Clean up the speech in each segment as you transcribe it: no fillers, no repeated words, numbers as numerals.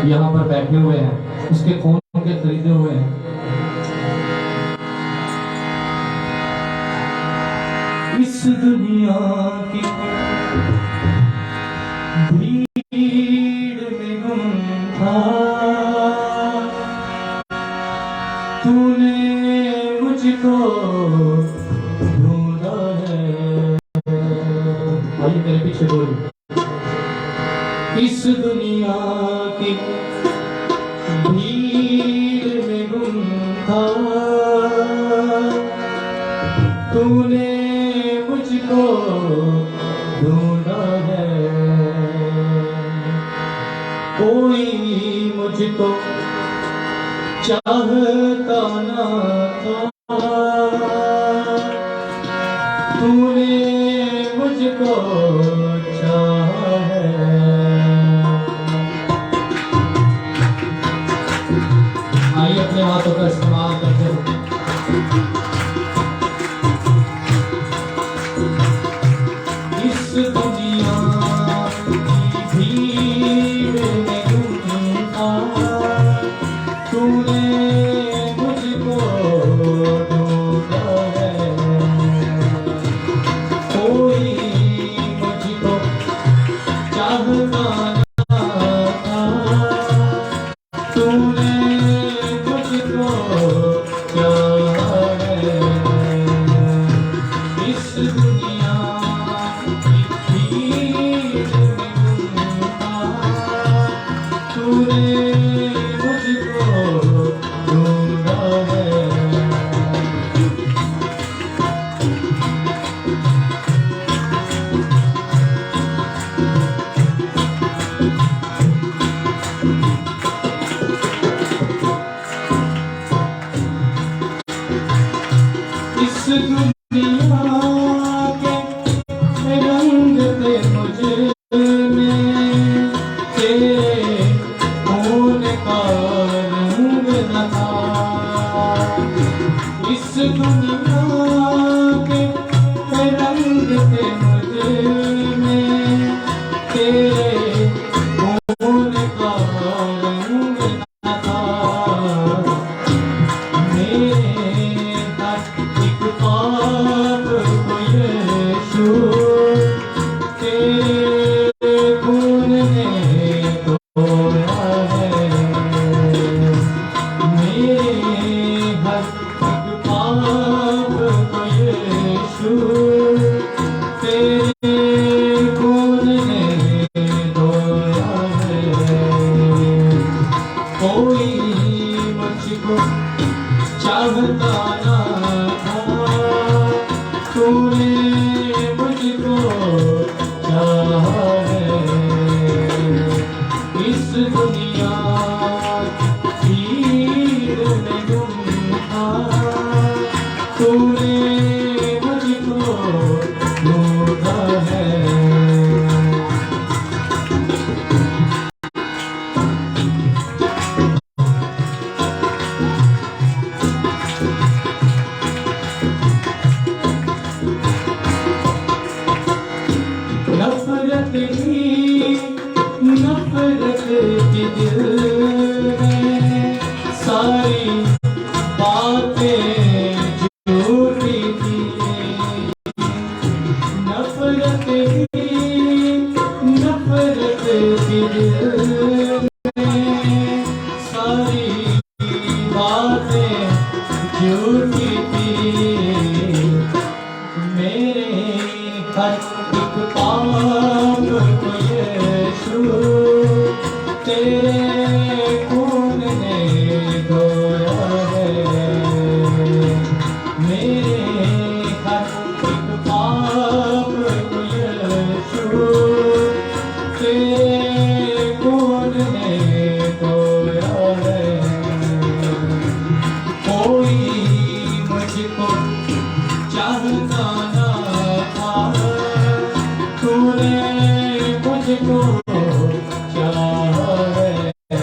یہاں پر بیٹھے ہوئے ہیں، اس کے خون کے خریدے ہوئے ہیں. اس دنیا کی بھیڑ میں گم تھا، تو نے مجھ کو ڈھونڈا ہے. آئیے میرے پیچھے بولو. اس دنیا کی بھیڑ میں گم تھا، تو نے مجھ کو ڈھونڈا ہے. کوئی مجھ کو چاہتا نہ تھا، تو نے مجھ کو چاہا ہے. آئیے اپنے ہاتھوں کا استعمال کرتے ہو. اس دنیا کی بھیڑ میں گم تھا، تو نے مجھ کو ڈھونڈا ہے. کوئی مجھ کو چاہتا نہ تھا، تو نے مجھ کو چاہا ہے. اس دنیا کی بھیڑ میں گم تھا، تو نے مجھ کو ڈھونڈا ہے. اس دنیا کے رنگ تھے مجھ میں، تیرے خون کا رنگ نہ تھا. اس دنیا کے رنگ تھے مجھ میں، تیرے خون کا رنگ نہ تھا. میرے ہر ایک پاپ کو یسوع تیرے خون نے دھویا ہے. میرے ہر ایک پاپ کو یسوع تیرے خون نے دھویا ہے. کوئی مجھ کو چاہتا نہ تھا، تو نے مجھ کو چاہا ہے. اس دنیا کی بھیڑ میں گم تھا، تو نے مجھ کو ڈھونڈا ہے. نفرت ہی نفرت کے دل میں ساری باتیں جھوٹی تھی. نفرت ہی نفرت کے دل میں ساری باتیں جھوٹی تھی. میرے ہر ایک پاپ کو یسوع تیرے خون نے دھویا ہے. میرے ہر ایک پاپ کو یسوع تیرے خون نے دھویا ہے. کوئی مجھ کو چاہتا نہ تھا، تو نے مجھ کو چاہا ہے.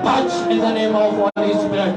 Touch in the name of Holy Spirit.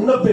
90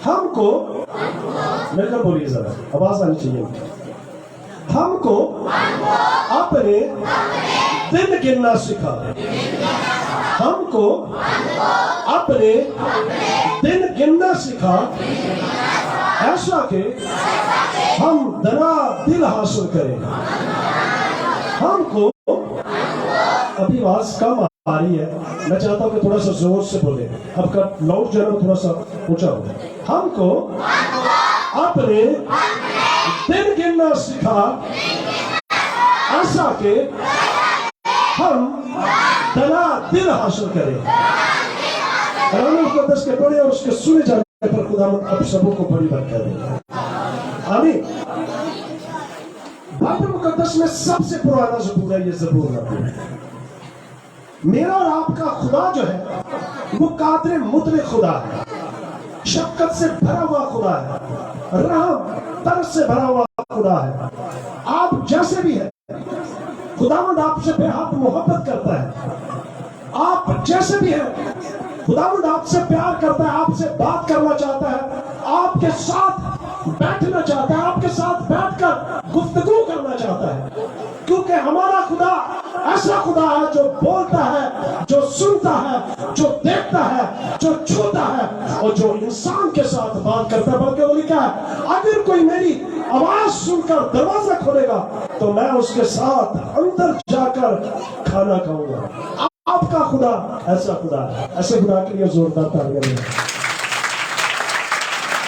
ہم کو میرے کو بولیے ذرا آواز آنی چاہیے ہم کو اپنے دن گننا سکھا ہم کو اپنے دن گننا سکھا ایسا کہ ہم دنا دل حاصل کریں ہم کو ابھی آواز کم آ رہی ہے میں چاہتا ہوں کہ تھوڑا سا زور سے بولے اب کا لاؤڈ جو ہے تھوڑا سا اونچا ہو ہم کو اپنے دن گننا سکھا ایسا کہ ہم دنا دل حاصل کریں قرآن مقدس کے پڑھے اور اس کے سنے جانے پر خدا اب سبوں کو بڑی برکت دے آمین بائبل مقدس میں سب سے پرانا زبور ہے یہ زبور نبی میرا اور آپ کا خدا جو ہے وہ قادر مطلق خدا ہے شفقت سے بھرا ہوا خدا ہے رحم ترس سے بھرا ہوا خدا ہے آپ جیسے بھی ہیں خداوند آپ سے بے حد محبت کرتا ہے آپ جیسے بھی ہیں خداوند آپ سے پیار کرتا ہے آپ سے بات کرنا چاہتا ہے آپ کے ساتھ بیٹھنا چاہتا ہے آپ کے ساتھ بیٹھ کر گفتگو کرنا چاہتا ہے کیونکہ ہمارا خدا ایسا خدا ہے جو بولتا ہے جو سنتا ہے جو دیکھتا ہے جو چھوتا ہے اور جو انسان کے ساتھ بات کرتا ہے بلکہ وہ لکھا ہے اگر کوئی میری آواز سن کر دروازہ کھولے گا تو میں اس کے ساتھ اندر جا کر کھانا کھاؤں گا آپ کا خدا ایسا خدا ہے ایسے خدا کے لیے زوردار تالیاں ہیں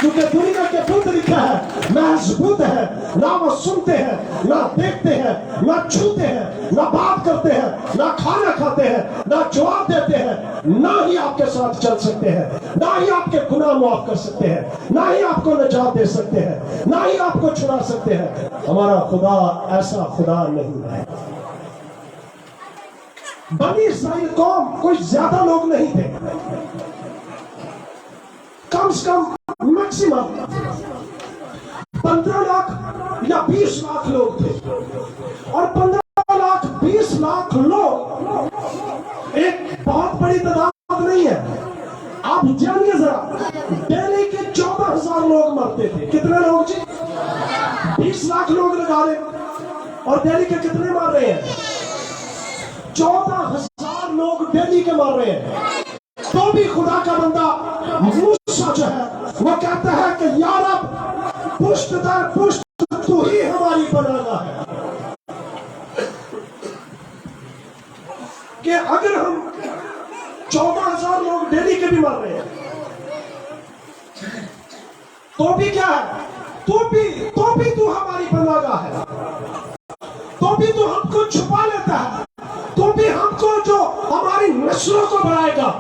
کیونکہ دنیا کے بت لکھا ہے محض بت ہے نہ وہ سنتے ہیں نہ دیکھتے ہیں نہ چھوتے ہیں نہ بات کرتے ہیں نہ کھانا کھاتے ہیں نہ جواب دیتے ہیں نہ ہی آپ کے ساتھ چل سکتے ہیں نہ ہی آپ کے گناہ معاف کر سکتے ہیں نہ ہی آپ کو نجات دے سکتے ہیں نہ ہی آپ کو چھڑا سکتے ہیں ہمارا خدا ایسا خدا نہیں ہے بنی اسرائیل قوم کوئی زیادہ لوگ نہیں تھے کم سے کم میکسیمم 15 لاکھ یا 20 لاکھ لوگ تھے اور 15 لاکھ 20 لاکھ لوگ ایک بہت بڑی تعداد نہیں ہے آپ جانیے ذرا دہلی کے 14,000 لوگ مرتے تھے کتنے لوگ جی 20 لاکھ لوگ لگا لیں اور دہلی کے کتنے مر رہے ہیں 14,000 لوگ دہلی کے مر رہے ہیں تو بھی خدا کا بندہ موسیٰ جو ہے وہ کہتا ہے کہ یا رب پشت در پشت تو ہی ہماری پناہ ہے کہ اگر ہم 14,000 لوگ دہلی کے بھی مر رہے ہیں تو بھی کیا ہے تو بھی تو ہماری پناہ ہے تو بھی تو ہم کو چھپا لیتا ہے تو بھی ہم کو جو ہماری نسلوں کو بڑھائے گا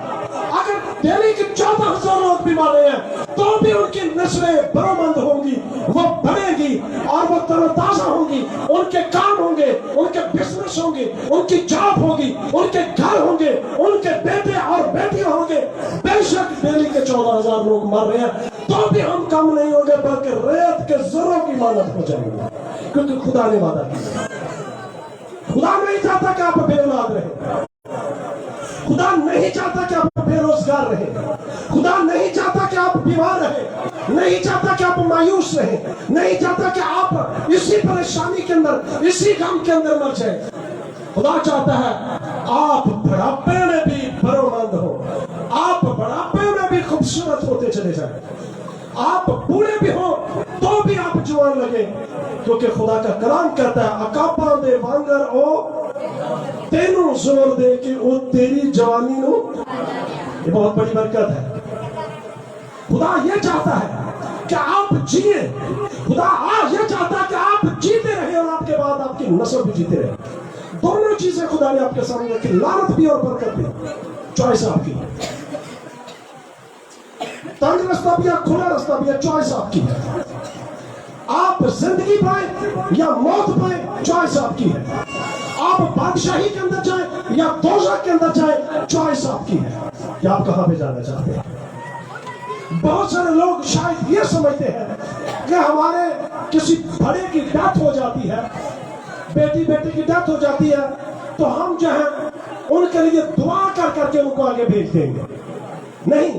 اگر دہلی کے 14,000 لوگ بھی مارے ہیں تو بھی ان کی نسلیں برومند ہوں گی وہ بڑھیں گی اور وہ تر و تازہ ہوں گی ان کے کام ہوں گے ان کے بزنس ہوں گے ان کی جاب ہوگی ان کے گھر ہوں گے ان کے بیٹے اور بیٹیاں ہوں گے بے شک دہلی کے 14,000 لوگ مر رہے ہیں تو بھی ہم کم نہیں ہوں گے بلکہ ریت کے ذروں کی مانت ہو جائیں گے کیونکہ خدا نے وعدہ کیا خدا نہیں چاہتا کہ آپ بے اولاد رہے خدا نہیں چاہتا کہ آپ بے روزگار رہے خدا نہیں چاہتا کہ آپ بیمار رہے نہیں چاہتا کہ آپ مایوس رہے نہیں چاہتا کہ آپ اسی پریشانی کے اندر اسی غم کے اندر مر جائیں خدا چاہتا ہے آپ بڑھاپے میں بھی برومند ہو آپ بڑھاپے میں بھی خوبصورت ہوتے چلے جائیں آپ بوڑھے بھی ہوں تو بھی آپ جوان لگے کیونکہ خدا کا کلام کہتا ہے اکاپا دے وانگر او تینوں زور دے کہ او تیری جوانی نو یہ بہت بڑی برکت ہے خدا یہ چاہتا ہے کہ آپ جیے خدا یہ چاہتا ہے کہ آپ جیتے رہے اور آپ کے بعد آپ کی نسل بھی جیتے رہے دونوں چیزیں خدا نے آپ کے سامنے رکھی لعنت بھی اور برکت بھی چوائس آپ کی تنگ رستہ بھی ہے کھلا رستہ بھی ہے چوائس آپ کی ہے آپ زندگی پائیں یا موت پائیں چوائس آپ کی ہے آپ بادشاہی کے اندر جائیں یا دوزخ کے اندر جائیں چوائس آپ کی ہے کہ آپ کہاں پہ جانا چاہتے ہیں بہت سارے لوگ شاید یہ سمجھتے ہیں کہ ہمارے کسی بڑے کی ڈیتھ ہو جاتی ہے بیٹی کی ڈیتھ ہو جاتی ہے تو ہم جو ہیں ان کے لیے دعا کر کے ان کو آگے بھیج دیں گے نہیں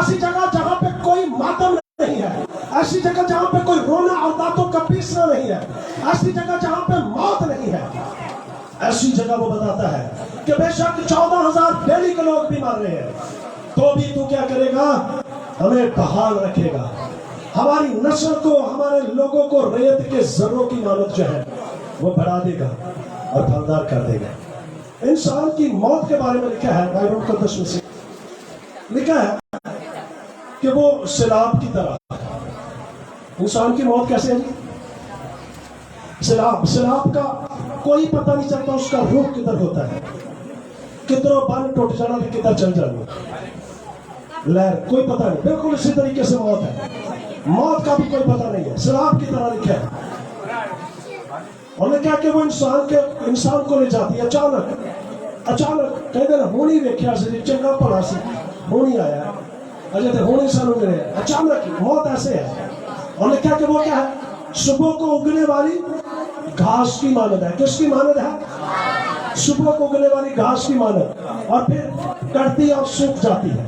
ایسی جگہ جہاں پہ کوئی ماتم نہیں ہے, ایسی جگہ جہاں پہ کوئی رونا اور دانتوں کا پیسنا نہیں ہے, ایسی جگہ جہاں پہ موت نہیں ہے. ایسی جگہ وہ بتاتا ہے کہ بے شک 14,000 ڈیلی کے لوگ بھی مر رہے ہیں, تو بھی تو کیا کرے گا, ہمیں بحال رکھے گا, ہماری نسل کو, ہمارے لوگوں کو ریت کے ذروں کی مانت جو ہے وہ بڑھا دے گا اور پھلدار کر دے گا. انسان کی موت کے بارے میں لکھا ہے بائبل مقدس میں سے, لکھا ہے کہ وہ سیلاب کی طرح. انسان کی موت کیسے ہے جی؟ سیلاب کا کوئی پتہ نہیں چلتا, اس کا رخ کدھر ہوتا ہے, کدھروں بن ٹوٹ جانا بھی کدھر چل جانا, لہر کوئی پتہ نہیں. بالکل اسی طریقے سے موت ہے, موت کا بھی کوئی پتہ نہیں ہے, سیلاب کی طرح لکھا ہے. اور نے کہا کہ وہ انسان کو لے جاتی ہے اچانک کہتے ہیں ہونی ویکھیا سی چنگا بھلا سی, ہونی آیا اجے تے ہونی سانو ملے, اچانک موت ایسے ہے. اور نے کہا کہ وہ کیا ہے, صبح کو اگنے والی گھاس کی مانند ہے. کس کی مانند ہے؟ صبح کو اگنے والی گھاس کی مانند, اور پھر کٹتی اور سوکھ جاتی ہے,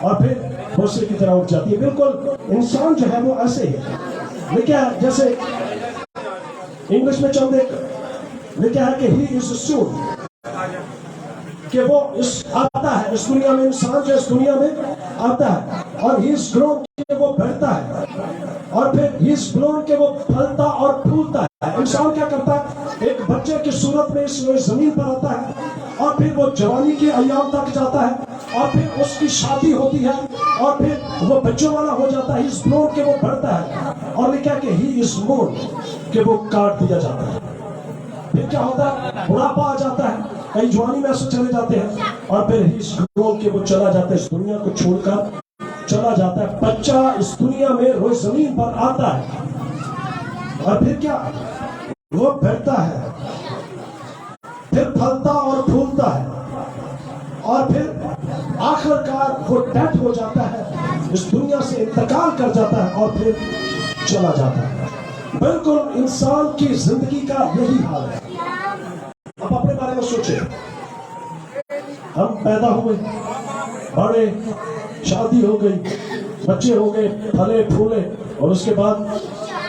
اور پھر بھوسے کی طرح اٹھ جاتی ہے. بالکل انسان جو ہے وہ ایسے ہی ہے. لکھا ہے جیسے انگلش میں چند ایک لکھا ہے کہ ہی از سون, کہ وہ آتا ہے اس دنیا میں, انسان جو اس دنیا میں آتا ہے, اور ہی از گرون کہ وہ بڑھتا ہے, اور پھر ہی از گرون کہ وہ پھلتا اور پھولتا ہے. انسان کیا کرتا ہے, ایک بچے کی صورت میں اس زمین پر آتا ہے, اور پھر وہ جوانی کے ایام تک جاتا ہے, اور پھر اس کی شادی ہوتی ہے, اور پھر وہ بچوں والا ہو جاتا ہے. ہی از گرون کہ وہ بڑھتا ہے, اور لکھا کہ ہی از مون کہ وہ کاٹ دیا جاتا ہے. پھر کیا ہوتا ہے, بڑھاپا آ جاتا ہے, کئی جوانی میں ایسے چلے جاتے ہیں, اور پھر ہی از گرون کہ وہ چلا جاتا ہے, اس دنیا کو چھوڑ کر چلا جاتا ہے. بچہ اس دنیا میں روز زمین پر آتا ہے, اور پھر کیا, وہ بڑھتا ہے, پھر پھلتا اور پھولتا ہے, اور پھر آخر کار وہ ڈیتھ ہو جاتا ہے, اس دنیا سے انتقال کر جاتا ہے, اور پھر چلا جاتا ہے. بالکل انسان کی زندگی کا یہی حال ہے. اب اپنے بارے میں سوچیں, ہم پیدا ہوئے, بڑے, شادی ہو گئی, بچے ہو گئے, پھلے پھولے, اور اس کے بعد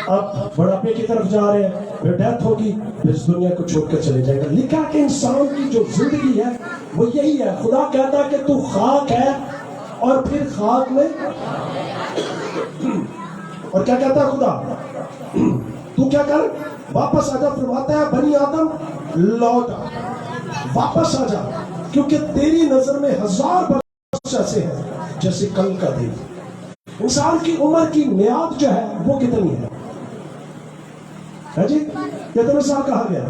اب بڑھاپے کی طرف جا رہے ہیں, پھر ڈیتھ ہوگی, پھر اس دنیا کو چھوڑ کر چلے جائے گا. لکھا کہ انسان کی جو زندگی ہے وہ یہی ہے. خدا کہتا ہے کہ تو خاک ہے, اور پھر خاک میں, اور کیا کہتا ہے خدا, تو کیا کر, واپس آ جا. فرماتا ہے بنی آدم لوٹ آ, واپس آ جا, کیونکہ تیری نظر میں 1000 برس ایسے ہیں جیسے کل کا دن. انسان کی عمر کی میعاد جو ہے وہ کتنی ہے جی؟ کتنے سال کہا گیا؟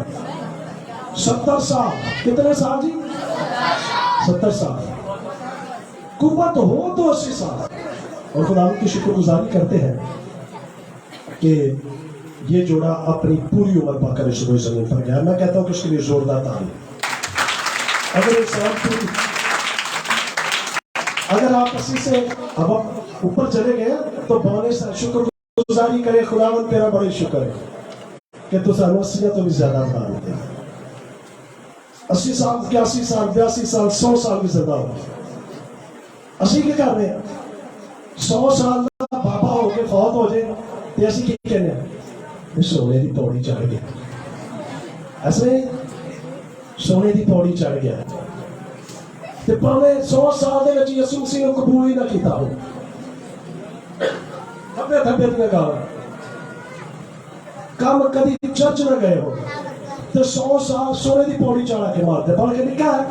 70 سال. کتنے سال جی؟ 70 سال. قوت ہو تو 80 سال. اور خدا کی شکر گزاری کرتے ہیں کہ یہ جوڑا اپنی پوری عمر پا کر اس روئے زمین پر گیا. میں کہتا ہوں کہ اس کے لیے زوردار تالی. اگر آپ کسی سے اب اوپر چلے گئے تو بونے سے شکر گزاری کرے, خداوند تیرا بڑی شکر ہے کہ تو سانو 80 تو بھی زیادہ بتا دیتے ہیں. 80 سال, 81 سال, 82 سال, 100 سال بھی زیادہ ہو. اسی کیا کر رہے ہیں, 100 سال کا بابا ہو کے فوت ہو جائے تو ایسی کی کہنے ہیں سونے دی پوڑی چڑھ گیا. ایسے سونے دی پوڑی چڑھ گیا تے پاویں 100 سال دے وچ یسوع مسیح نوں قبول ہی نہ کیتا ہو, تھپے تھپے دیاں گالاں, کم کدی چرچ نہ گئے ہو, تے 100 سال سونے دی پوڑی چڑھا کے مارتے. بلکہ لکھا ہے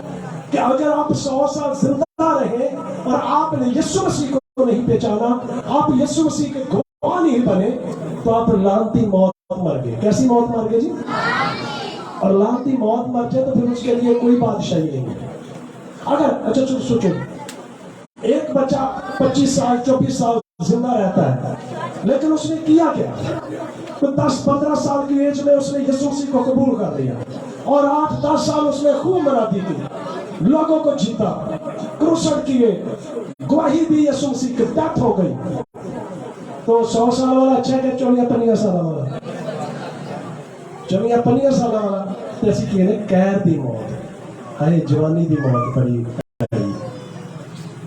کہ اگر آپ 100 سال زندہ رہے اور آپ نے یسوع مسیح کو نہیں پہچانا, آپ یسوع مسیح کے گواہ نہیں بنے, تو آپ لعنتی موت مر گئے. کیسی موت مر گئے جی؟ اور لعنتی موت مر جائے تو پھر اس کے لیے کوئی بادشاہی نہیں ہے. اگر اچھا سوچو, ایک بچہ 25 سال 24 سال زندہ رہتا ہے, لیکن اس نے کیا کیا؟ 10-15 سال کی ایج میں اس نے یسوع مسیح کو قبول کر لیا, اور 8-10 سال اس نے خوب منادی کی, لوگوں کو جیتا, کروسڈ کیے, گواہی دی یسوع مسیح کی, ڈیتھ ہو گئی. تو 100 سال والا اچھا ہے کہ 54-55 سال والا؟ 54-55 سال والا تو اسی کہنے قید دی موت. ہائے جوانی دی موت بڑی,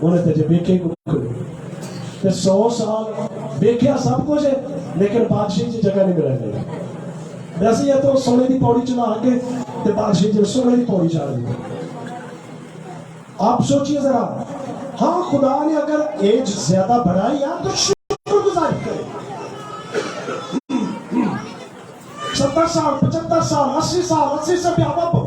انہیں تو جب ایک کہ 100 سال دیکھیا سب کچھ ہے لیکن بادشاہی کی جگہ نہیں ملے. ویسے یہ تو سونے کی پوڑی چلا کے تے بادشاہی جی سونے کی پوڑی چڑھ دی. آپ سوچئے ذرا, ہاں خدا نے اگر ایج زیادہ بڑھائی ہے تو شکر گزاری کرے. 70 سال 75 سال 80 سال 80 سے زیادہ ہو.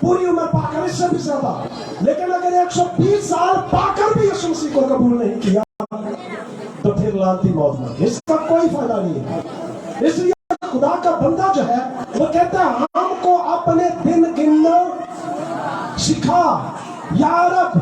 پوری عمر پا کر, اس سے بھی زیادہ. لیکن اگر 120 سال پا کر بھی یسوع مسیح کو قبول نہیں کیا تو پھر لعنتی موت میں, اس کا کوئی فائدہ نہیں ہے. اس لیے خدا کا بندہ جو ہے وہ کہتا ہے ہم کو اپنے دن گننا سکھا یا رب,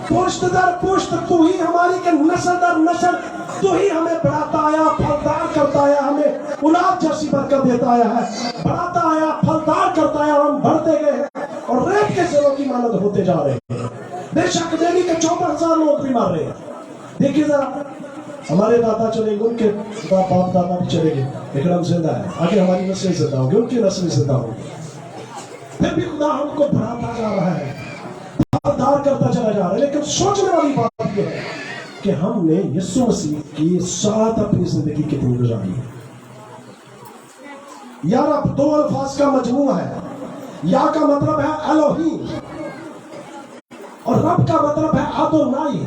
پشت در پشت تو ہی ہماری کے نسل در نسل تو ہی ہمیں بڑھاتا آیا, پھلدار کرتا آیا, ہمیں اولاد جیسی برکت دیتا آیا ہے, بڑھاتا آیا, پھلدار کرتا آیا, ہم بڑھتے گئے ہیں اور ریت کے زروں کی مانند ہوتے جا رہے ہیں. بے شک دہلی کے 54,000 لوگ بھی مر رہے ہیں. دیکھیے ذرا, ہمارے دادا چلے گئے, ان کے باپ دادا بھی چلے گئے, لیکن ہم زندہ ہیں. آگے ہماری نسلیں زندہ ہوں گی, ان کی نسلیں زندہ ہوں گی. پھر بھی خدا ہم کو بڑھاتا جا رہا ہے, پھلدار کرتا چلا جا رہا ہے. لیکن سوچنے والی بات یہ ہے کہ ہم نے یسوع مسیح کے ساتھ اپنی زندگی کتنی گزاری ہے. یا رب 2 الفاظ کا مجموعہ ہے. یا کا مطلب ہے الوہیم اور رب کا مطلب ہے ادونائی.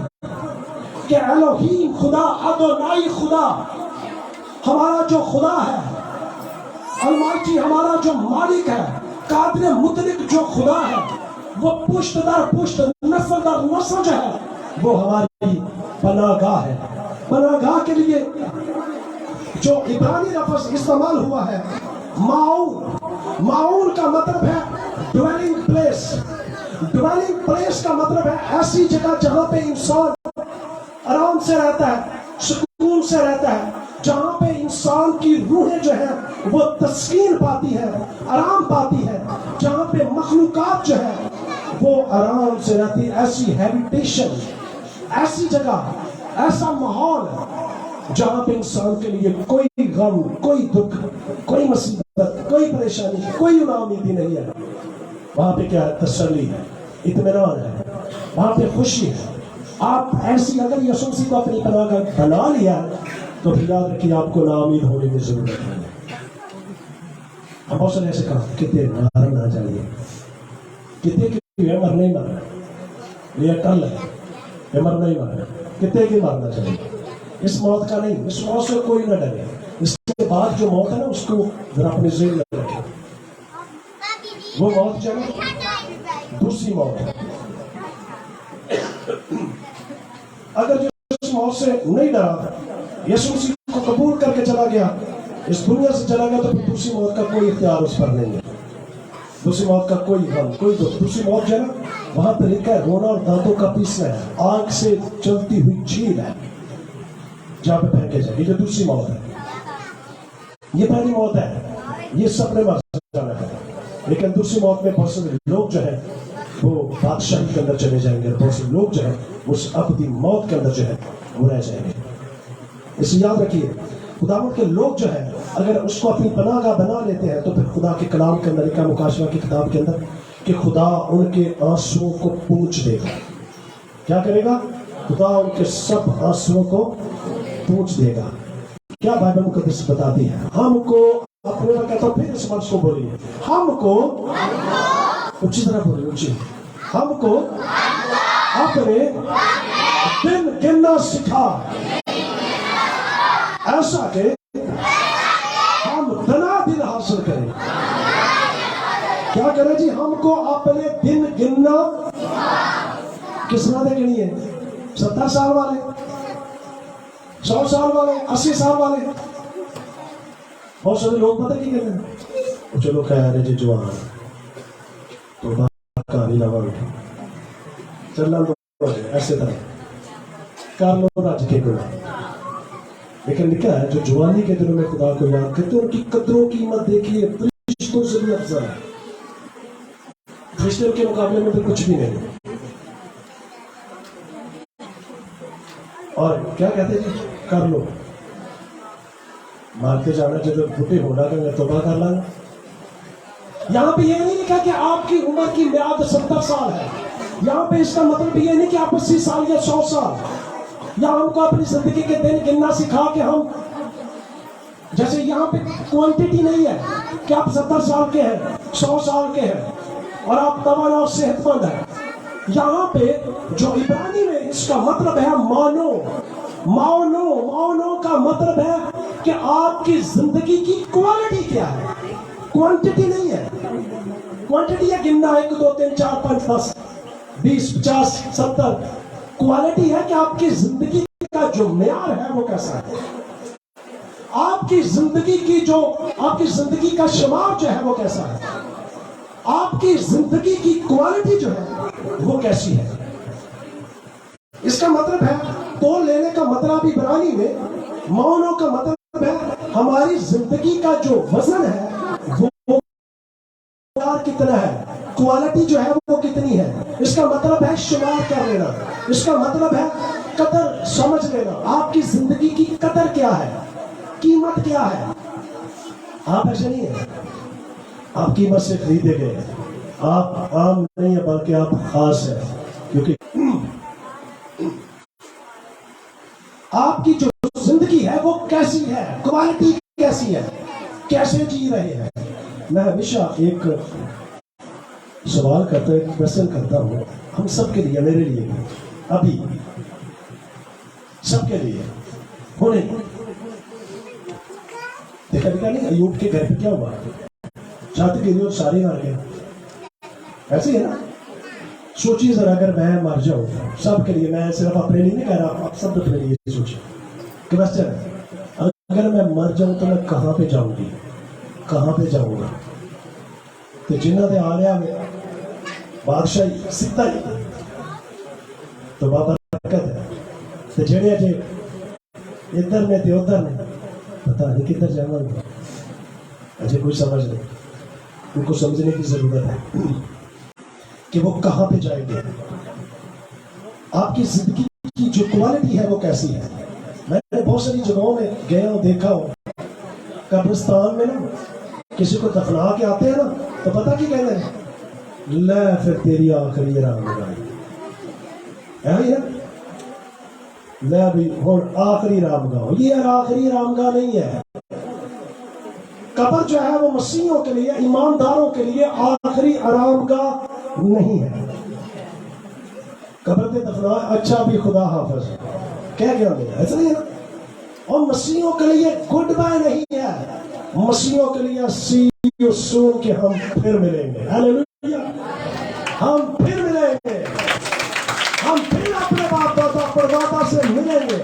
کہ الوہیم خدا, ادونائی خدا, ہمارا جو خدا ہے, المائٹی ہمارا جو مالک ہے, قادر مطلق جو خدا ہے, وہ پشت در پشت نسل در نسل جو ہے وہ ہماری پناہ گاہ ہے. پناہ گاہ کے لیے جو عبرانی لفظ استعمال ہوا ہے معون, معون کا مطلب ہے ڈویلنگ پلیس. ڈویلنگ پلیس کا مطلب ہے ایسی جگہ جہاں پہ انسان آرام سے رہتا ہے, سکون سے رہتا ہے, جہاں پہ انسان کی روحیں جو ہے وہ تسکین پاتی ہے, آرام پاتی ہے, جہاں پہ مخلوقات جو ہے وہ آرام سے رہتی ہے. ایسی ہیبیٹیشن, ایسی جگہ, ایسا ماحول جہاں پہ انسان کے لیے کوئی غم, کوئی دکھ, کوئی مصیبت, کوئی پریشانی, کوئی ناامیدی نہیں ہے. وہاں پہ کیا ہے؟ تسلی ہے, اطمینان ہے, وہاں پہ خوشی ہے. آپ ایسی اگر یسوع مسیح کو اپنی پناہ گاہ بنا لیا تو پھر یاد رکھیے آپ کو ناامید ہونے کی ضرورت نہیں ہے. ہم بہت سارے ایسے کہا کتنے مارنا چاہیے, کتنے کی ہے مرنا ہی مرنا, یہ کل ہے یہ مرنا ہی مرنا, کتنے کی مارنا چاہیے. اس موت کا نہیں, اس موت سے کوئی نہ ڈرے. اس کے بعد جو موت ہے نا اس کو ذرا اپنے ذہن میں رکھیں. وہ موت جو ہے دوسری موت ہے. اگر جو اس موت سے نہیں ڈرا, یسوع مسیح کو قبول کر کے چلا گیا, اس دنیا سے چلا گیا, تو پھر دوسری موت کا کوئی اختیار اس پر نہیں ہے. دوسری موت کا کوئی غم, کوئی دکھ. دوسری موت جو ہے نا وہاں پہ لکھا ہے رونا اور دانتوں کا پیسنا ہے, آگ سے چلتی ہوئی جھیل ہے جہاں پہ پھینکے جائے. یہ جو دوسری موت ہے, یہ پہلی موت ہے, یہ سب نے مر جانا ہے. لیکن دوسری موت میں بہت سے لوگ جو ہے وہ بادشاہی کے اندر چلے جائیں گے, بہت سے لوگ جو ہے اس ابدی موت کے اندر جو ہے وہ رہ جائیں گے. اسے یاد رکھیے, خداوند کے لوگ جو ہے اگر اس کو اپنی پناہ گاہ بنا لیتے ہیں تو پھر خدا کے کلام کے اندر لکھا مکاشفہ کی کتاب کے اندر کہ خدا ان کے آنسوؤں کو پوچھ دے گا. کیا کرے گا؟ خدا ان کے سب آنسوؤں کو پوچھ دے گا. کیا بائبل مقدس بتاتی ہے؟ ہم کو اپنے میں کہتا ہوں, پھر اس لفظ کو بولیے, ہم کو اچھی طرح بولیے, اچھی, ہم کو اپنے دن گننا سکھا ایسا کہ ہم دنا دن حاصل کریں. کیا کریں جی؟ ہم کو اپنے دن گننا. کس طرح دے گنی ہے؟ 70 سال والے, 100 سال والے, 80 سال والے. بہت سارے لوگ پتہ کی کہتے ہیں چلو خیر ہے جی جوان تو کہانی نہ بن چلنا لو ایسے طرح کر لو رج کے گنا. لیکن لکھا ہے جو جوانی کے دنوں میں خدا کو یاد کرتے ہیں ان کی قدروں کی قیمت دیکھیے فرشتوں سے بھی افضل ہے. فرشتوں کے مقابلے میں تو کچھ بھی نہیں. اور کیا کہتے ہیں کر لو, مارتے جانا جب بڈھے ہونا کہ میں توبہ کر لاں. یہاں پہ یہ نہیں لکھا کہ آپ کی عمر کی میعاد 70 سال ہے. یہاں پہ اس کا مطلب یہ نہیں کہ آپ 80 سال یا 100 سال. یہاں ہم کو اپنی زندگی کے دن گننا سکھا کہ ہم جیسے یہاں پہ کوانٹیٹی نہیں ہے کہ آپ 70 سال کے ہیں 100 سال کے ہیں اور آپ توانا اور صحت مند ہیں. یہاں پہ جو عبرانی میں اس کا مطلب ہے مانو کا مطلب ہے کہ آپ کی زندگی کی کوالٹی کیا ہے. کوانٹیٹی نہیں ہے. کوانٹیٹی ہے گننا 1 2 3 4 5 10 20 50 70. کوالٹی ہے کہ آپ کی زندگی کا جو معیار ہے وہ کیسا ہے. آپ کی زندگی کا شمار جو ہے وہ کیسا ہے. آپ کی زندگی کی کوالٹی جو ہے وہ کیسی ہے. اس کا مطلب ہے تول لینے کا مطلب عبرانی میں مونو کا مطلب ہے ہماری زندگی کا جو وزن ہے وہ کتنا ہے. کوالٹی جو ہے وہ کتنی ہے. اس کا مطلب ہے شمار کر لینا. اس کا مطلب ہے قدر سمجھ لینا. آپ کی زندگی کی قدر کیا ہے, قیمت کیا ہے. آپ ایسے نہیں ہیں آپ قیمت سے خریدے گئے. آپ عام نہیں ہیں بلکہ آپ خاص ہیں, کیونکہ آپ کی جو زندگی ہے وہ کیسی ہے, کوالٹی کیسی ہے, کیسے جی رہے ہیں. میں ہمیشہ ایک سوال کرتا ہوں, ایک کوشچن کرتا ہوں ہم سب کے لیے, میرے لیے ابھی سب کے لیے ہونے. دیکھا نہیں ایوب کے گھر پہ کیا ہوا, چھت گری اور سارے مر گئے. ایسے ہی ہے نا. سوچیے ذرا اگر میں مر جاؤں سب کے لیے, میں صرف اپنے لیے نہیں کہہ رہا, آپ سب اپنے لیے سوچیں. کوسچن, اگر میں مر جاؤں تو میں کہاں پہ جاؤں گی, کہاں پہ جاؤں گا. تو جنہ دے آ رہا میں بادشاہی سیدھا ہی تو بابا برکت ہے. تو جڑے اجے ادھر نے تے ادھر نے پتہ نہیں کدھر جانا گا. اجے کوئی سمجھ نہیں, ان کو سمجھنے کی ضرورت ہے کہ وہ کہاں پہ جائیں گے. آپ کی زندگی کی جو کوالٹی ہے وہ کیسی ہے. میں نے بہت ساری جگہوں میں گیا ہوں, دیکھا ہوں قبرستان میں نا کسی کو دفنا کے آتے ہیں نا تو پتہ کی کہتے ہیں, لے پھر تیری آخری آرام گاہ ہے نا, لے بھی ہوں آخری آرام گاہ. یہ آخری آرام گاہ نہیں ہے. قبر جو ہے وہ مسیحیوں کے لیے, ایمانداروں کے لیے آخری آرام گاہ نہیں ہے. قبر پہ دفنا اچھا بھی خدا حافظ کہہ گیا نہیں, ایسا نہیں ہے نا. اور مسیحیوں کے لیے گڈ بائے نہیں ہے. مسیحیوں کے لیے سی یو سون کہ ہم پھر ملیں گے. ہاللیلویا, ہم پھر ملیں گے. ہم پھر اپنے باپ دادا پردادا سے ملیں گے.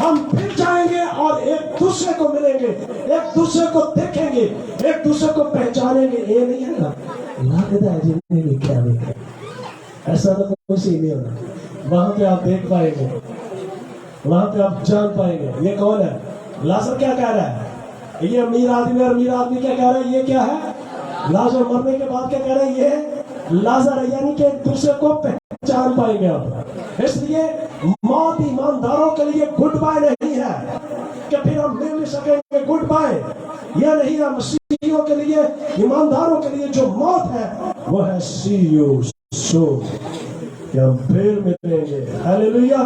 ہم پھر جائیں گے اور ایک دوسرے کو ملیں گے, ایک دوسرے کو دیکھیں گے, ایک دوسرے کو پہچانیں گے. یہ نہیں ہے نا لگتا ہے جن نے لکھا ہے, ایسا تو کوئی سی نہیں ہونا. وہاں پہ آپ دیکھ پائیں گے, وہاں پہ آپ جان پائیں گے یہ کون ہے. لازر کیا کہہ رہا ہے, یہ امیر آدمی, اور امیر آدمی کیا کہہ رہا ہے, یہ کیا ہے لازر. مرنے کے بعد کیا کہہ رہا ہے, یہ لازر ہے. یعنی کہ ایک دوسرے کو پہچان پائیں گے آپ. اس لیے موت ایمانداروں کے لیے گڈ بائے نہیں ہے کہ پھر ہم مل نہیں سکیں گے. گڈ بائے یہ نہیں ہے. مسیحیوں کے لیے, ایمانداروں کے لیے جو موت ہے وہ ہے سی یو سون, کہ ہم پھر ملیں گے. ہاللیلویا.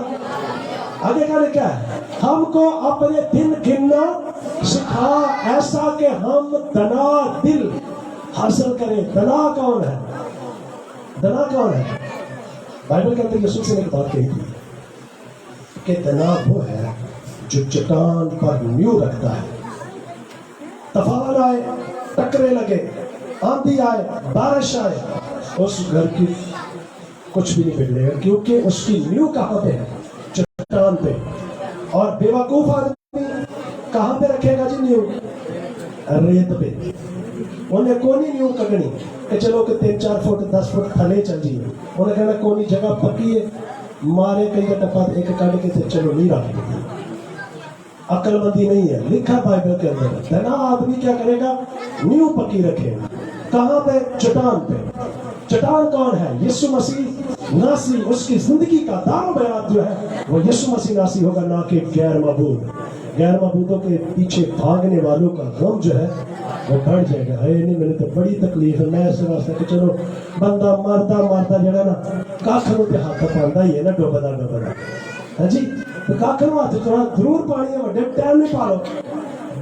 آگے کیا ہے, ہم کو اپنے دن گننا سکھا ایسا کہ ہم دنا دل حاصل کریں. دنا کون ہے, دنا کون ہے. بائبل کے اندر یسوع سے نے ایک بات کہی تھی کہ دنا وہ ہے جو چٹان پر نیو رکھتا ہے. طوفان آئے, ٹکرے لگے, آندھی آئے, بارش آئے, اس گھر کی کچھ بھی نہیں بگڑے گا, کیونکہ اس کی نیو کہاں پہ ہے, چٹان پہ. اور بے وقوف آدمی کہاں پہ رکھے گا جی نیو, ریت پہ. انہیں کونی نیو کگنی کہ چلو کہ 3 4 فٹ 10 فٹ تھلے چل جائیے. انہیں کہنا کونی جگہ پکی ہے, مارے کئی دفعہ ایک کاٹ کے چلو نہیں رکھ دیتی. عقل مندی نہیں ہے. لکھا بائبل کے اندر دنا آدمی کیا کرے گا, نیو پکی رکھے گا. کہاں پہ, چٹان پہ. چٹان کون ہے, یسوع مسیح ناسی. اس کی زندگی کا دار و بیان جو ہے وہ یسوع مسیح ناسی ہوگا, نہ کہ غیر معبود. غیر معبودوں کے پیچھے بھاگنے والوں کا غم جو ہے وہ بڑھ جائے گا. ہے نہیں میرے تو بڑی تکلیف ہے. میں اس واسطے کہ چلو بندہ مردا جڑا نا کاکھ نو تے ہاتھ پاوندا ہی ہے نا ڈوبدا. ہاں جی تو کاکھ نو ہاتھ ضرور پانی ہے. وڈے ٹائم نہیں پا لو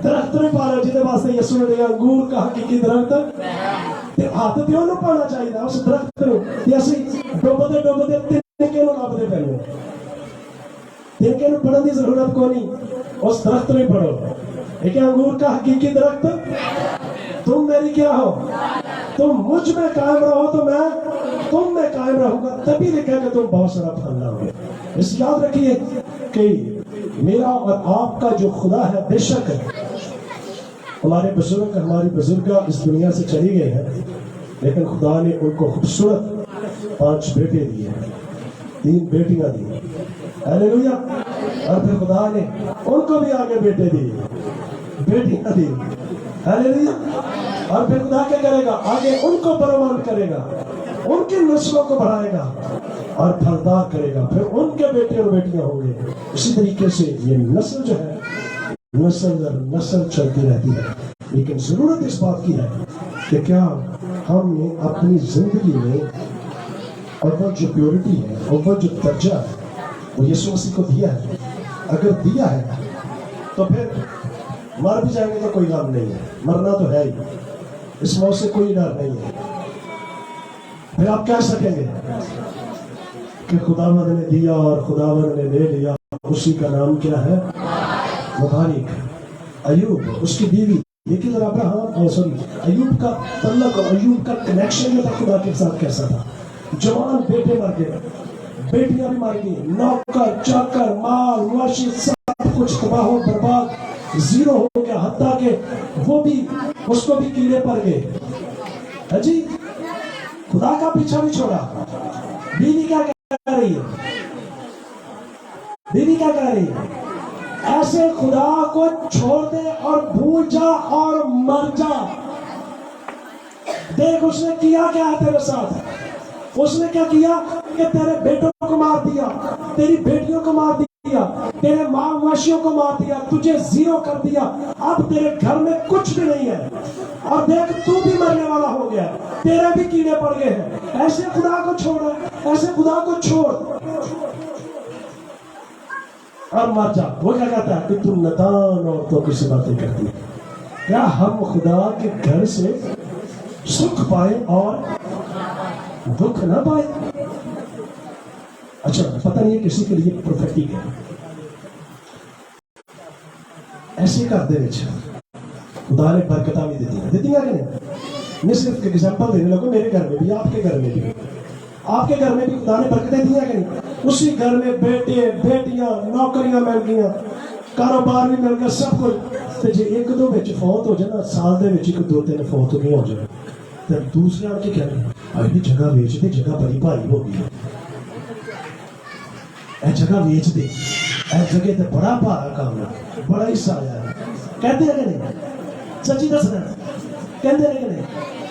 درخت نہیں پا لو جہدے واسطے یسوع نے انگور کا حقیقی درخت تے ہاتھ تے انہوں پانا چاہیے اس درخت نو. تے اسی ڈوبدے تنکے نو لبدے پہلے. تنکے نو پڑھن دی ضرورت کوئی نہیں. اس درخت نہیں پڑھو. ایک انگور کا حقیقی درخت تم میری کیا ہو. تم مجھ میں قائم رہو تو میں تم میں قائم رہوں گا. تبھی لکھا کہ تم بہت سارا پھل لاؤ گے. اس یاد رکھیے کہ میرا اور آپ کا جو خدا ہے بے شک ہمارے بزرگ ہماری بزرگاں اس دنیا سے چلی گئے ہیں لیکن خدا نے ان کو خوبصورت 5 بیٹے دیے ہیں 3 بیٹیاں دی. ہاللیلویا. اور پھر خدا نے ان کو بھی آگے بیٹے دیے بیٹیاں دی. ہاللیلویا. اور پھر خدا کیا کرے گا آگے ان کو برآمد کرے گا ان کی نسلوں کو بڑھائے گا اور پھلدار کرے گا. پھر ان کے بیٹے اور بیٹیاں ہوں گے. اسی طریقے سے یہ نسل جو ہے نسل در نسل چلتی رہتی ہے. لیکن ضرورت اس بات کی ہے کہ کیا ہم نے اپنی زندگی میں اول جو پیورٹی ہے اول جو درجہ ہے وہ یسوع مسیح کو دیا ہے. اگر دیا ہے تو پھر مر بھی جائیں گے تو کوئی غم نہیں ہے. مرنا تو ہے ہی. اس موت سے کوئی ڈر نہیں ہے. پھر آپ کہہ سکیں گے کہ خداوند نے دیا اور خداوند نے لے لیا. اسی کا نام کیا ہے مبارک. ایوب اس کی بیوی دیکھیے ذرا ابراہیم سوری ایوب کا تعلق اور ایوب کا کنیکشن جو تھا خدا کے ساتھ کیسا تھا. جوان بیٹے مر گئے بیٹیاں بھی مر گئی نوکر چاکر مال مواشی سب کچھ تباہ و برباد زیرو ہو گیا. حتیٰ کہ وہ بھی اس کو بھی کیڑے پڑ گئے. ہے جی خدا کا پیچھا بھی چھوڑا. بیوی کیا کہہ رہی ہے بیوی کیا کہہ رہی ہے ایسے خدا کو چھوڑ دے اور بھول جا اور مر جا. دیکھ اس نے کیا کیا ہے تیرے ساتھ. اس نے کیا کیا کہ تیرے بیٹوں کو مار دیا تیری بیٹیوں کو مار دیا تیرے ماں مواشیوں کو مار دیا تجھے زیرو کر دیا. اب تیرے گھر میں کچھ بھی نہیں ہے اور دیکھ تو بھی مرنے والا ہو گیا. تیرے بھی کیڑے پڑ گئے ہیں. ایسے خدا کو چھوڑ ایسے خدا کو چھوڑ اور مر جا. وہ کیا کہتا ہے کہ تم نادان عورتوں کی سے باتیں کرتی ہے. کیا ہم خدا کے گھر سے سکھ پائے اور دکھ نہ پائے. اچھا پتہ نہیں کسی کے لیے پروفیٹک ہے. ایسے گھر دے وچ خدا نے برکتاں بھی دیتیاں کہ نہیں. میں صرف ایگزامپل دینے لگوں میرے گھر میں بھی آپ کے گھر میں بھی آپ کے گھر میں بھی خدا نے برکتیں دی ہیں کہ نہیں. اسی گھر میں بیٹے بیٹیاں نوکریاں مل گئیاں کاروبار بھی مل گیا سب کچھ. تے جے ایک دو وچ فوت ہو جائے نا سال دے وچ 2-3 فوت ہو جائے تے دوسرے آ کے کہتے ہیں آئی جگہ ویچ دے جگہ بڑی بھاری ہو گئی اے جگہ ویچ دے اے جگہ تے بڑا بھارا کام ہے بڑا حصہ آیا ہے. کہتے ہیں کہ نہیں سچی دسنا کہتے ہیں کہ نہیں.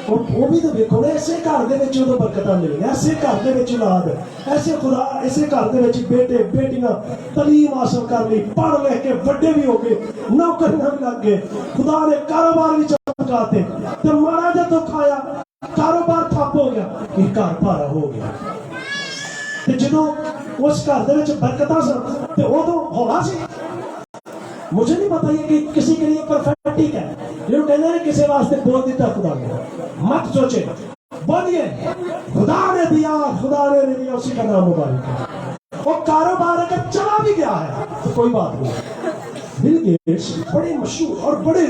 وہ بھی تو دیکھو نا ایسے گھر دے وچ ادو برکتاں مل گئی ایسے گھر دے وچ اولاد ایسے خدا ایسے گھر دے وچ بیٹے بیٹیاں تعلیم حاصل کر لی پڑھ لکھ کے بڑے بھی ہو گئے نوکریاں بھی لگ گئے خدا نے کاروبار بھی چمکاتے تے مارا جا دکھ آیا کاروبار ٹھپ ہو گیا یہ گھر بھارا ہو گیا. تے جدوں اس گھر دے وچ برکتاں سن تے ادو ہولا سی. مجھے نہیں پتا یہ کہ کسی کے لیے پرفیکٹ ہے جو کہنا ہے کسی واسطے بول دیتا خدا نے. مت سوچے بولیے خدا نے دیا اسی کا نام مبارک ہے. وہ کاروبار اگر چلا بھی گیا ہے تو کوئی بات نہیں. بل گیٹس بڑے مشہور اور بڑے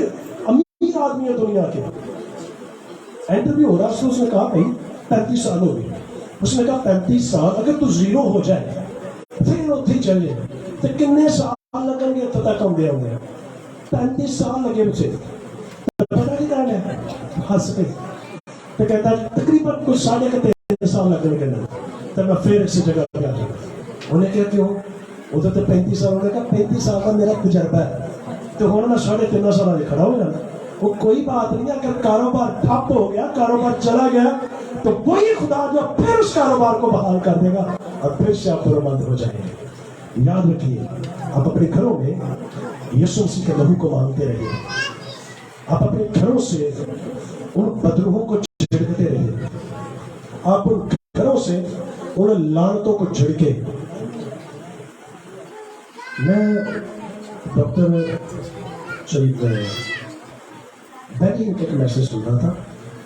امیر آدمی ہیں دنیا کے. انٹرویو ہو رہا اس نے کہا بھائی 35 سال ہو گئے. اس نے کہا 35 سال اگر تو زیرو ہو جائے پھر اتنے چلے تو کتنے سال لگیں گے اتنے تک ہم دے ہوں گے. 35 سال لگے مجھے پتا نہیں کہنا ہے ہنس پہ تو کہتا ہے تقریباً کچھ 3.5 سال لگنے کے تو میں پھر اسی جگہ پہ آ گیا. انہیں کیا کیوں ادھر تو 35 سال انہوں نے کہا 35 سال کا میرا تجربہ ہے تو ہوں میں 3.5 سال کھڑا ہو جانا. وہ کوئی بات نہیں. اگر کاروبار ٹھپ ہو گیا کاروبار چلا گیا تو وہی خدا جو پھر اس کاروبار کو بحال کر دے گا اور پھر سے آپ پرمند ہو جائیں گے. یاد رکھیے آپ اپنے گھروں میں یسوع مسیح کے لہو کو مانگتے رہیے. آپ اپنے گھروں سے ان بدروہوں کو جھڑکتے رہے، آپ ان گھروں سے ان لعنتوں کو جھڑکے۔ میں ڈاکٹر شریف بیٹی ان کے میسج سن رہا تھا،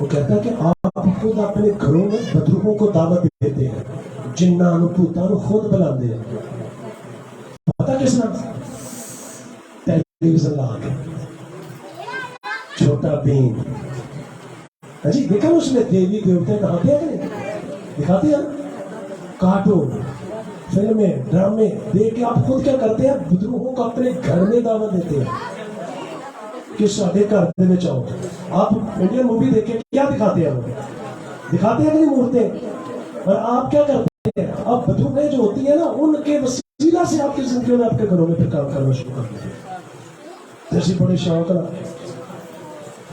وہ کہتا ہے کہ آپ خود اپنے گھروں میں بدروہوں کو دعوت دیتے ہیں، جنان پوتان خود بلاتے ہیں۔ پتا کس نام؟ ٹیلی ویژن لگا کے، چھوٹا بھیم۔ ہاں جی، دیکھا اس میں دیوی دیوتے دکھاتے ہیں کہ دکھاتے ہیں، کارٹون فلمیں ڈرامے دیکھ کے آپ خود کیا کرتے ہیں؟ بدروہوں کو اپنے گھر میں دعوت دیتے ہیں کہ سارے گھر دے وچ آؤ۔ آپ انڈین مووی دیکھیں، کیا دکھاتے ہیں؟ وہ دکھاتے ہیں کہ نہیں مورتیں؟ اور آپ کیا کرتے ہیں؟ آپ بدروہیں جو ہوتی ہیں نا، ان کے وسیلہ سے آپ کی زندگیوں میں، آپ کے گھروں میں پھر کام کرنا شروع کرتے ہیں۔ جیسے بڑے شوق نا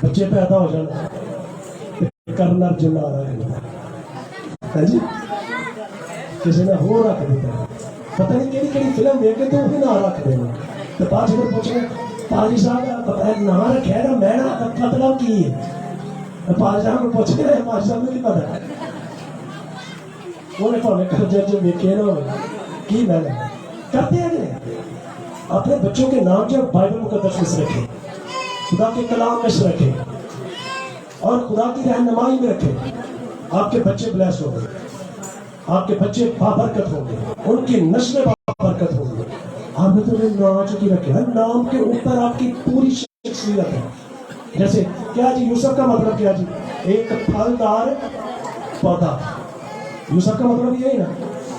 بچے پیدا ہو جانا، کرنا جنا آ رہا ہے، ہاں جی، کسی نے ہو رکھ دیتا ہے، پتہ نہیں کہڑی کہڑی فلم دیکھ کے تو وہی نہ رکھ دینا۔ تو پانچ منٹ پوچھیں پاجی صاحب نہ رکھا نا، میں نہ مطلب کی ہے؟ پاجی صاحب کو پوچھے نا، پاجی صاحب کو نہیں پتا، وہ نے کر جو دیکھے نا کی میں نے کرتے ہیں کہ اپنے بچوں کے نام جو بائبل مقدس میں سے رکھے، خدا کے کلام میں سے رکھے اور خدا کی رہنمائی میں رکھے۔ آپ کے بچے بلیس ہوں گے، آپ کے بچے بابرکت ہوں گے، ان کی نسلیں بابرکت ہوں گی۔ آپ نے تو نام چکی رکھے ہیں، نام کے اوپر آپ کی پوری شخصیت ہے۔ جیسے کیا جی یوسف کا مطلب کیا جی؟ ایک پھلدار پودا، یوسف کا مطلب یہی نا۔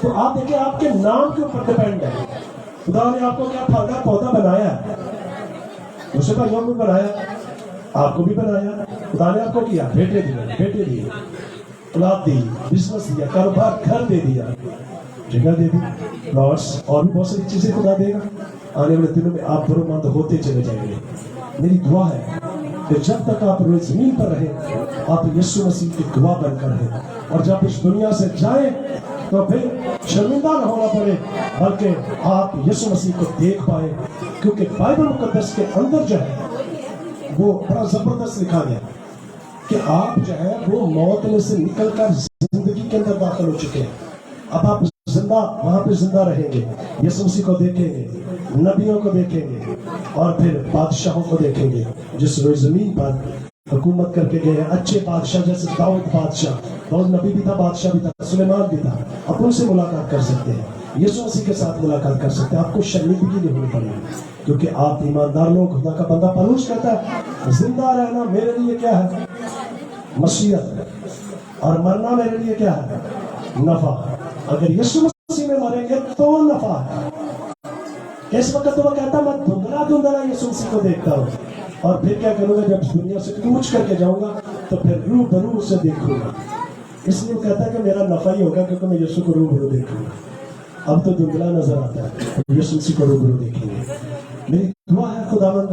تو آپ دیکھیں آپ کے نام کے اوپر ڈیپینڈ ہے، خدا نے آپ کو کیا پھلدار پودا بنایا ہے؟ یوسف کا یوم بنایا، آپ کو بھی بنایا، خدا نے آپ کو کیا بیٹے دیے، بیٹے دیے، اولاد دی، بزنس دیا، کاروبار، گھر دے دیا، جگہ دے دی، پلاٹس، اور بھی بہت ساری چیزیں خدا دے گا۔ آنے والے دنوں میں آپ برومند ہوتے چلے جائیں گے۔ میری دعا ہے کہ جب تک آپ روئے زمین پر رہیں، آپ یسوع مسیح کی گواہ بن کر رہیں، اور جب اس دنیا سے جائیں تو پھر شرمندہ نہ ہونا پڑے، بلکہ آپ یسوع مسیح کو دیکھ پائیں، کیونکہ بائبل مقدس کے اندر جو ہے وہ بڑا زبردست لکھا گیا کہ آپ جو ہے وہ موت میں سے نکل کر زندگی کے اندر داخل ہو چکے ہیں۔ اب آپ زندہ وہاں پہ زندہ رہیں گے، یسوع مسیح کو دیکھیں گے، نبیوں کو دیکھیں گے، اور پھر بادشاہوں کو دیکھیں گے جس روئے زمین پر حکومت کر کے گئے ہیں۔ اچھے بادشاہ جیسے داؤد بادشاہ، داؤد نبی بھی تھا، بادشاہ بھی تھا، سلیمان بھی تھا۔ آپ ان سے ملاقات کر سکتے ہیں، یسوع مسیح کے ساتھ ملاقات کر سکتے ہیں۔ آپ کو شرمندگی نہیں ہونی پڑے گی، کیونکہ آپ ایماندار لوگ، خدا کا بندہ پالوس کہتا ہے زندہ رہنا میرے لیے کیا ہے؟ مسیحت ہے، اور مرنا میرے لیے کیا ہے؟ نفع۔ اگر یسوع مسیح میں مریں گے تو نفع ہے۔ اس وقت تو وہ کہتا میں دھندلا دھندلا یسوع مسیح کو دیکھتا ہوں، اور پھر کیا کروں گا؟ جب دنیا سے کوچ کر کے جاؤں گا تو پھر روح برو اسے دیکھوں گا۔ اس لیے وہ کہتا ہے کہ میرا نفع ہی ہوگا، کیونکہ میں یسوع کو روح برو دیکھوں گا۔ اب تو دھندلا نظر آتا ہے، یسوع مسیح کو روح برو دیکھیں گے۔ میری دعا ہے خداوند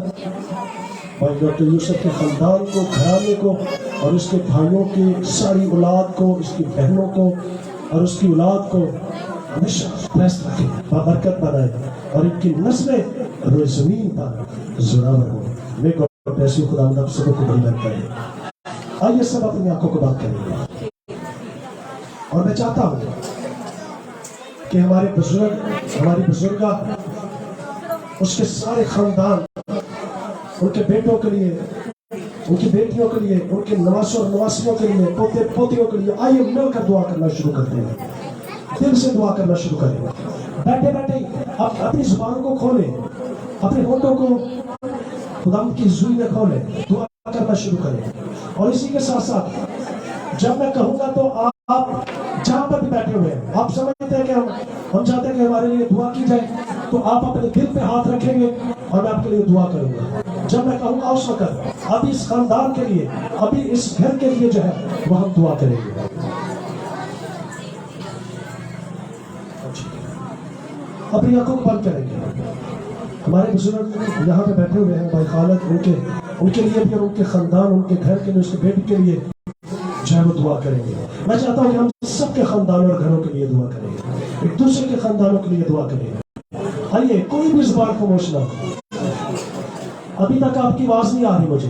بھائی ڈاکٹر یوسف کے خاندان کو، گھرانے کو، اور اس کے بھائیوں کی ساری اولاد کو، اس کی بہنوں کو اور اس کی اولاد کو ہمیشہ بلیس رکھے، بابرکت بنائے، اور ان کی نسلیں روئے زمین پر زوراور ہوں۔ میں گاڈ بلیس یو، خداوند آپ سب کو بڑی کرے۔ آئیے سب اپنی آنکھوں کو بند کریں گے، اور میں چاہتا ہوں کہ ہمارے بزرگ، ہماری بزرگاں، اس کے سارے خاندان، ان کے بیٹوں کے لیے، ان کی بیٹیوں کے لیے، ان کے نواسوں اور نواسیوں کے لیے، پوتے پوتیوں کے لیے، آئیے مل کر دعا کرنا شروع کرتے ہیں، دل سے دعا کرنا شروع کریں۔ بیٹھے بیٹھے آپ اپنی زبان کو کھولیں، اپنے ہونٹوں کو خدا کی زوئی میں کھولیں، دعا کرنا شروع کریں۔ اور اسی کے ساتھ ساتھ جب میں کہوں گا تو آپ جہاں پر بھی بیٹھے ہوئے ہیں، آپ سمجھتے ہیں کہ ہم چاہتے ہیں کہ ہمارے لیے دعا کی جائے، تو آپ اپنے دل پہ ہاتھ رکھیں گے اور میں آپ کے لیے دعا کروں گا۔ جب میں کہوں گا اس وقت ابھی اس خاندان کے لیے، ابھی اس گھر کے لیے جو ہے وہ ہم دعا کریں گے۔ اپنی آنکھوں کو بند کریں گے۔ ہمارے بزرگ یہاں پہ بیٹھے ہوئے ہیں، بھائی خالد، ان کے لیے بھی، اور ان کے خاندان، ان کے گھر کے لیے، اس کے بیٹی کے لیے جو ہے وہ دعا کریں گے۔ میں چاہتا ہوں کہ ہم سب کے خاندان اور گھروں کے لیے دعا کریں گے، ایک دوسرے کے خاندانوں کے لیے دعا کریں گے۔ آئیے، کوئی بھی زبان خاموش نہ ہو۔ ابھی تک آپ کی آواز نہیں آ رہی مجھے،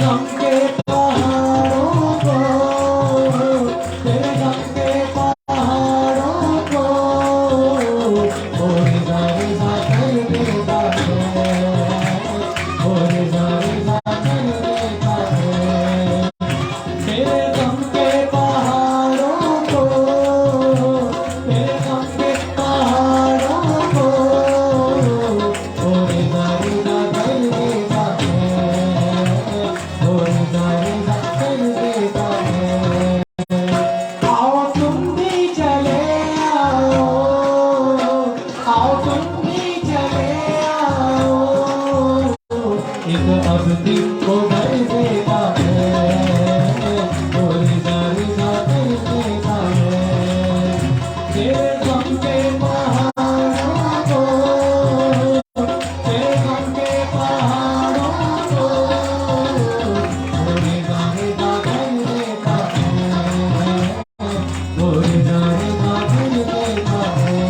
غم کے پہاڑوں کو تیرے غم کے پہاڑوں کو وہ رضا رضا کر دیتا ہے وہ رضا رضا کر دیتا ہے تیرے غم کے پہاڑوں کو تیرے غم کے پہاڑوں کو وہ رضا رضا کر دیتا ہے وہ رضا رضا کر دیتا ہے آؤ تم بھی چلے آؤ تم بھی چلے آؤ ایک عبدی کو بھر دیتا ہے وہ رضا رضا کر دیتا ہے تیرے غم کے پہاڑوں کو تیرے غم کے پہاڑوں کو وہ رضا رضا کر دیتا ہے وہ رضا رضا کر دیتا ہے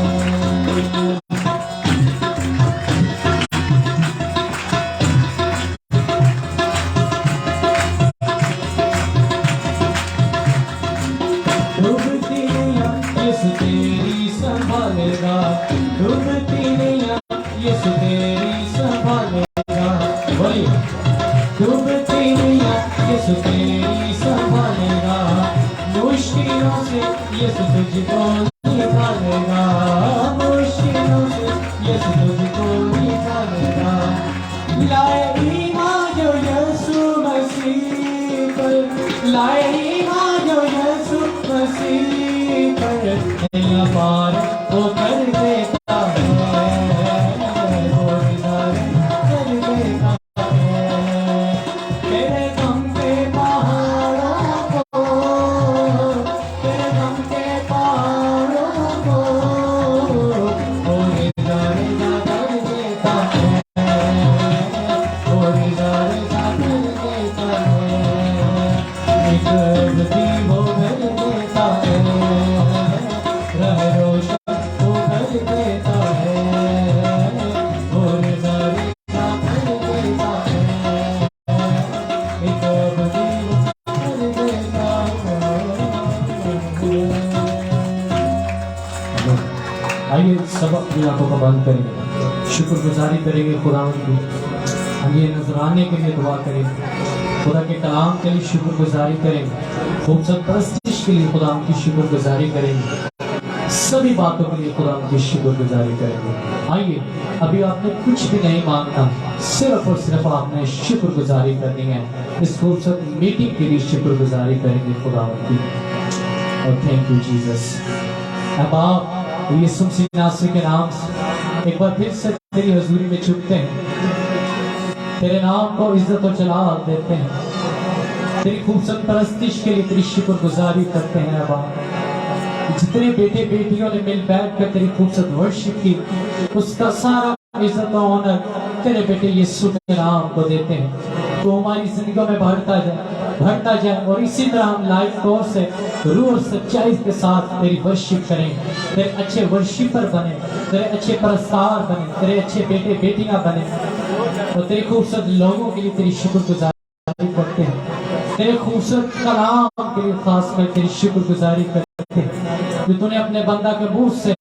ڈوبتی نیا یسو تیری سنبھالے گا ڈوبتی نیا یسو تیری سنبھالے گا بولیے ڈوبتی نیا یسو تیری سنبھالے گا مشکلوں سے یسو تجھ کو نکالے گا مشکلوں سے یسو تجھ کو نکالے گا لائے ایمان جو یسو مسیح پر لائے ایمان جو یسو مسیح پر نیا پار وہ کر دیتا ہے وہ رضا کر دیتا ہے تیرے غم کے پہاڑوں کو تیرے غم کے پہاڑوں کو وہ رضا رضا کر دیتا ہے وہ رضا رضا کر دیتا ہے ایک عبدی وہ بھر دیتا ہے رہ روشن وہ بھر دیتا ہے وہ رضا رضا کر دیتا ہے ایک عبدی وہ بھر دیتا ہے آئیے سب اپنی آنکھوں کو بند کریں شکر گزاری کریں گے خداوند کی ہم یہ نذرانے کے لیے دعا کریں گے خدا کے کلام کے لیے شکر گزاری کریں گے خوبصورت پرستش کے لیے خدا کی شکر گزاری کریں گے سبھی باتوں کے لیے خدا کی شکر گزاری کریں گے آئیے ابھی آپ نے کچھ بھی نہیں مانگنا صرف اور صرف آپ نے شکر گزاری کرنی ہے اس خوبصورت میٹنگ کے لیے شکر گزاری کریں گے خدا کی اور تھینک یو جیزس اب آپ یسوع مسیح ناصری کے نام سے ایک بار پھر سے تیری حضوری میں جھکتے ہیں تیرے نام کو عزت و جلال دیتے ہیں تیری خوبصورت پرستش کے لیے تیری شکر گزاری کرتے ہیں ابا جتنے بیٹے بیٹیوں نے مل بیٹھ کر تیری خوبصورت ورشپ کی اس کا سارا عزت و آنر تیرے بیٹے یسوع کے نام کو دیتے ہیں تو ہماری زندگیوں میں بڑھتا جائے اور اسی طرح ہم لائف کورس سے روح اور سچائی کے ساتھ تیری ورشپ کریں تیرے اچھے ورشپر بنے تیرے اچھے پرستار بنے تیرے اچھے بیٹے بیٹیاں بنے اور تیری خوبصورت لوگوں کے لیے تیری شکر گزاری کرتے ہیں تیرے خوبصورت کلام کے لیے خاص کر تیری شکر گزاری کرتے ہیں جو تو نے اپنے بندہ کے منہ سے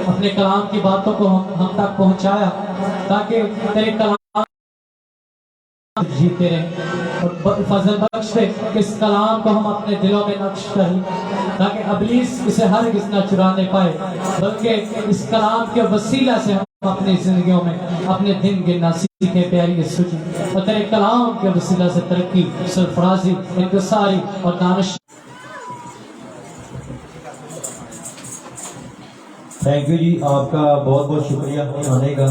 اپنے کلام کی باتوں کو ہم تک پہنچایا تاکہ تیرے کلام جیتے رہیں اور فضل بخش دے کہ اس کلام کو ہم اپنے دلوں میں نقش کریں تاکہ ابلیس اسے ہرگز نہ چرانے پائے بلکہ اس کلام کے وسیلہ سے ہم اپنی زندگیوں میں اپنے دن گننا سیکھے پیاری یسوع جی اور تیرے کلام کے وسیلہ سے ترقی سرفرازی انکساری اور دانش تھینک یو جی آپ کا بہت بہت شکریہ آنے کا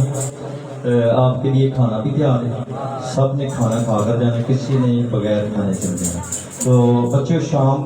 آپ کے لیے کھانا بھی تیار ہے سب نے کھانا کھا کر جانا کسی نے بغیر کھانے چل جانا تو بچے شام